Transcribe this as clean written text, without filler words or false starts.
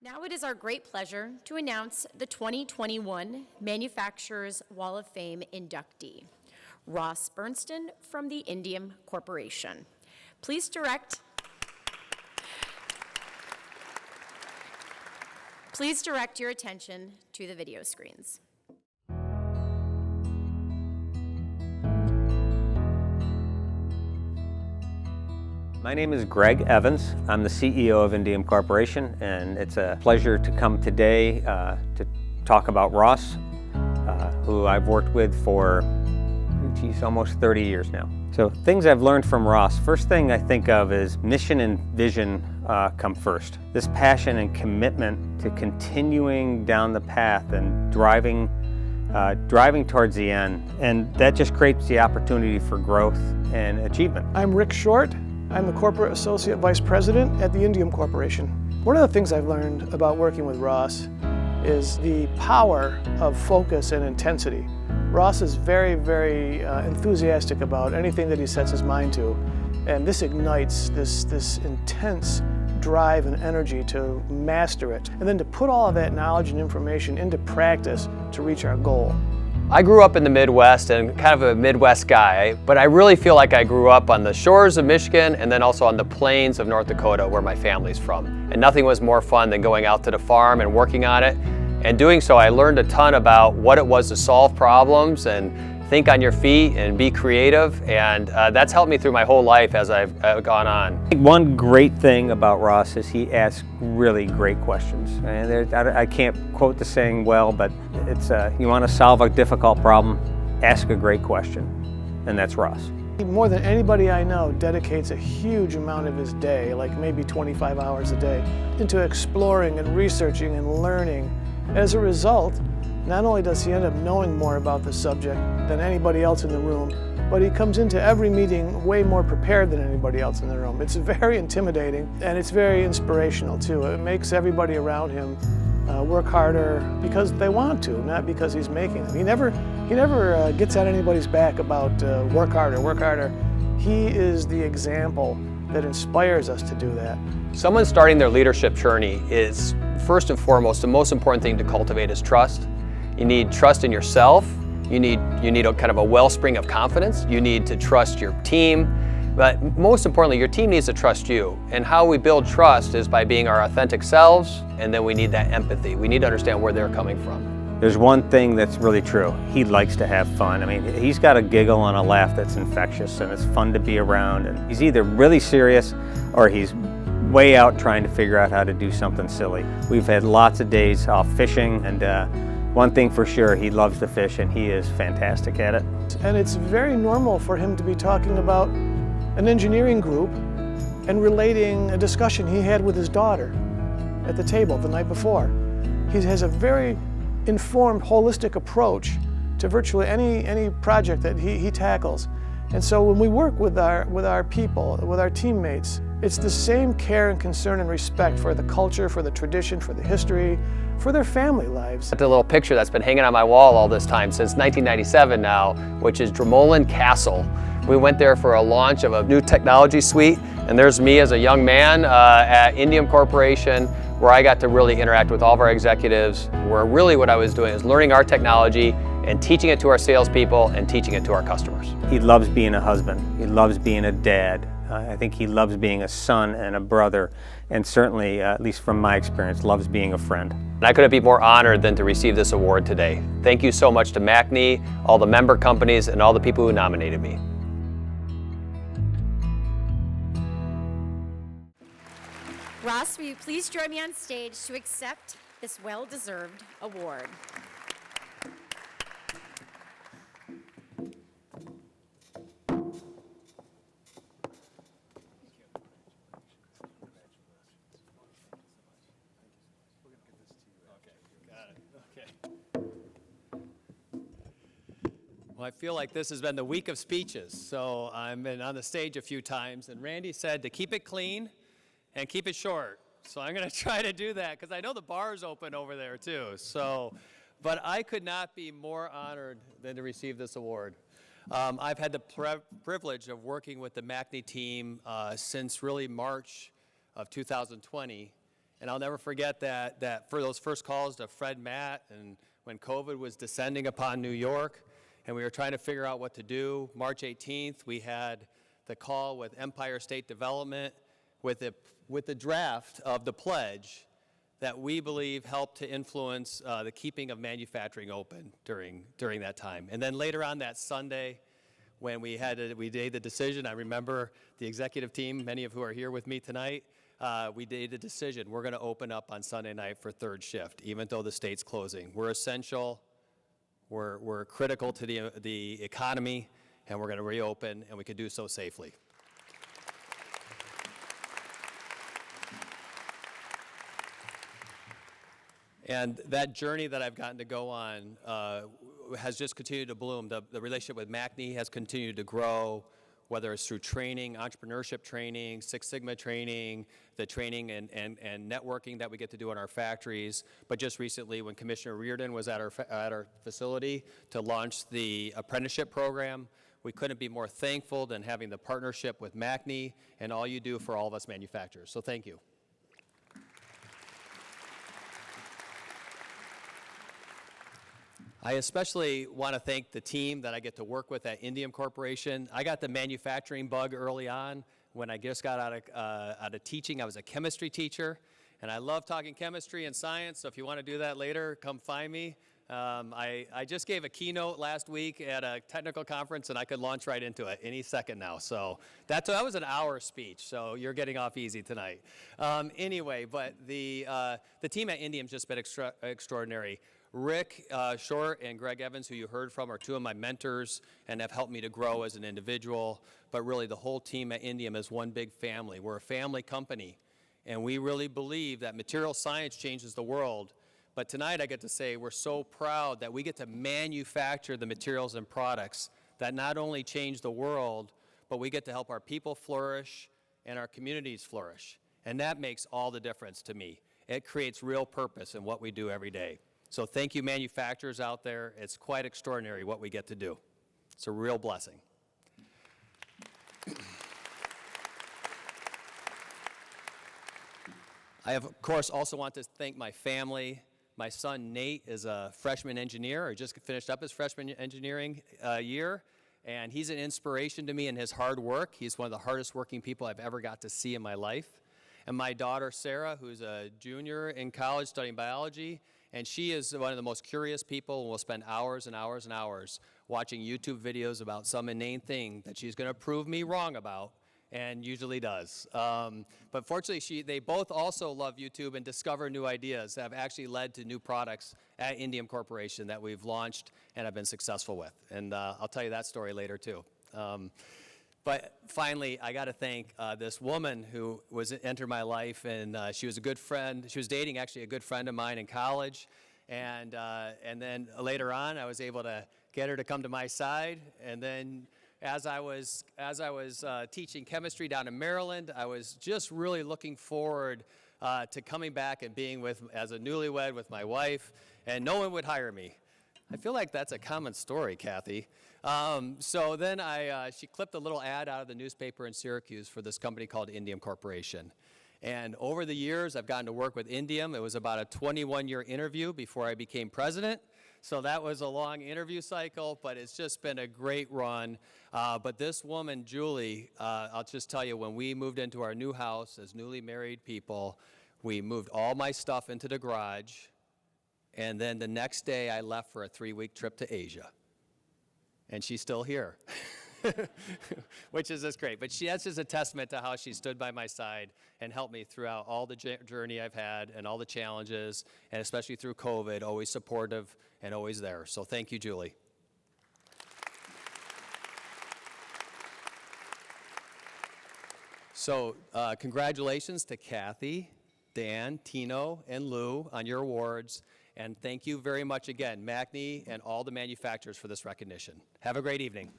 Now it is our great pleasure to announce the 2021 Manufacturers Wall of Fame Inductee, Ross Berntson from the Indium Corporation. Please direct your attention to the video screens. My name is Greg Evans. I'm the CEO of Indium Corporation, and it's a pleasure to come today to talk about Ross, who I've worked with for, almost 30 years now. So things I've learned from Ross, first thing I think of is mission and vision come first. This passion and commitment to continuing down the path and driving towards the end, and that just creates the opportunity for growth and achievement. I'm Rick Short. I'm the Corporate Associate Vice President at the Indium Corporation. One of the things I've learned about working with Ross is the power of focus and intensity. Ross is very, very enthusiastic about anything that he sets his mind to, and this ignites this intense drive and energy to master it, and then to put all of that knowledge and information into practice to reach our goal. I grew up in the Midwest and kind of a Midwest guy, but I really feel like I grew up on the shores of Michigan and then also on the plains of North Dakota where my family's from. And nothing was more fun than going out to the farm and working on it. And doing so, I learned a ton about what it was to solve problems and think on your feet and be creative, and that's helped me through my whole life as I've gone on. One great thing about Ross is he asks really great questions. And I can't quote the saying well, but it's you want to solve a difficult problem, ask a great question, and that's Ross. More than anybody I know dedicates a huge amount of his day, like maybe 25 hours a day, into exploring and researching and learning. As a result, not only does he end up knowing more about the subject than anybody else in the room, but he comes into every meeting way more prepared than anybody else in the room. It's very intimidating, and it's very inspirational too. It makes everybody around him work harder because they want to, not because he's making them. He never gets on anybody's back about work harder, work harder. He is the example that inspires us to do that. Someone starting their leadership journey is, first and foremost, the most important thing to cultivate is trust. You need trust in yourself. You need a kind of a wellspring of confidence. You need to trust your team. But most importantly, your team needs to trust you. And how we build trust is by being our authentic selves, and then we need that empathy. We need to understand where they're coming from. There's one thing that's really true. He likes to have fun. I mean, he's got a giggle and a laugh that's infectious, and it's fun to be around. And he's either really serious or he's way out trying to figure out how to do something silly. We've had lots of days off fishing, and one thing for sure, he loves to fish, and he is fantastic at it. And it's very normal for him to be talking about an engineering group and relating a discussion he had with his daughter at the table the night before. He has a very informed, holistic approach to virtually any project that he tackles. And so when we work with our people, with our teammates, it's the same care and concern and respect for the culture, for the tradition, for the history, for their family lives. The little picture that's been hanging on my wall all this time, since 1997 now, which is Dromoland Castle. We went there for a launch of a new technology suite, and there's me as a young man at Indium Corporation, where I got to really interact with all of our executives, where really what I was doing is learning our technology and teaching it to our salespeople and teaching it to our customers. He loves being a husband. He loves being a dad. I think he loves being a son and a brother, and certainly, at least from my experience, loves being a friend. And I couldn't be more honored than to receive this award today. Thank you so much to MACNY, all the member companies, and all the people who nominated me. Ross, will you please join me on stage to accept this well-deserved award? Well, I feel like this has been the week of speeches, so I've been on the stage a few times, and Randy said to keep it clean and keep it short. So I'm going to try to do that, because I know the bar's open over there too. But I could not be more honored than to receive this award. I've had the privilege of working with the MACNY team since really March of 2020, And I'll never forget that for those first calls to Fred Matt, and when COVID was descending upon New York, and we were trying to figure out what to do. March 18th, we had the call with Empire State Development with the draft of the pledge that we believe helped to influence the keeping of manufacturing open during that time. And then later on that Sunday, when we made the decision, I remember the executive team, many of who are here with me tonight, we made the decision, we're going to open up on Sunday night for third shift, even though the state's closing. We're essential, we're critical to the economy, and we're going to reopen, and we can do so safely. And that journey that I've gotten to go on has just continued to bloom. The relationship with MACNY has continued to grow, whether it's through training, entrepreneurship training, Six Sigma training, the training and networking that we get to do in our factories. But just recently, when Commissioner Reardon was at our facility to launch the apprenticeship program, we couldn't be more thankful than having the partnership with MACNY and all you do for all of us manufacturers. So thank you. I especially want to thank the team that I get to work with at Indium Corporation. I got the manufacturing bug early on when I just got out of teaching. I was a chemistry teacher, and I love talking chemistry and science, so if you want to do that later, come find me. I just gave a keynote last week at a technical conference, and I could launch right into it any second now. So that was an hour speech, so you're getting off easy tonight. Anyway, but the team at Indium's just been extraordinary. Rick Short and Greg Evans, who you heard from, are two of my mentors and have helped me to grow as an individual. But really, the whole team at Indium is one big family. We're a family company, and we really believe that material science changes the world. But tonight, I get to say we're so proud that we get to manufacture the materials and products that not only change the world, but we get to help our people flourish and our communities flourish. And that makes all the difference to me. It creates real purpose in what we do every day. So thank you, manufacturers out there. It's quite extraordinary what we get to do. It's a real blessing. I, of course, also want to thank my family. My son, Nate, is a freshman engineer, or just finished up his freshman engineering year, and he's an inspiration to me in his hard work. He's one of the hardest working people I've ever got to see in my life. And my daughter, Sarah, who's a junior in college studying biology, and she is one of the most curious people and will spend hours and hours and hours watching YouTube videos about some inane thing that she's going to prove me wrong about, and usually does. But fortunately, they both also love YouTube and discover new ideas that have actually led to new products at Indium Corporation that we've launched and have been successful with. And I'll tell you that story later, too. But finally, I got to thank this woman who entered my life, and she was a good friend. She was dating actually a good friend of mine in college, and then later on, I was able to get her to come to my side. And then, as I was teaching chemistry down in Maryland, I was just really looking forward to coming back and being as a newlywed with my wife, and no one would hire me. I feel like that's a common story, Kathy. So then she clipped a little ad out of the newspaper in Syracuse for this company called Indium Corporation. And over the years, I've gotten to work with Indium. It was about a 21-year interview before I became president. So that was a long interview cycle, but it's just been a great run. But this woman, Julie, I'll just tell you, when we moved into our new house as newly married people, we moved all my stuff into the garage. And then the next day, I left for a 3-week trip to Asia. And she's still here, which is just great. But that's just a testament to how she stood by my side and helped me throughout all the journey I've had and all the challenges, and especially through COVID, always supportive and always there. So thank you, Julie. So congratulations to Kathy, Dan, Tino, and Lou on your awards. And thank you very much again, MACNY and all the manufacturers, for this recognition. Have a great evening.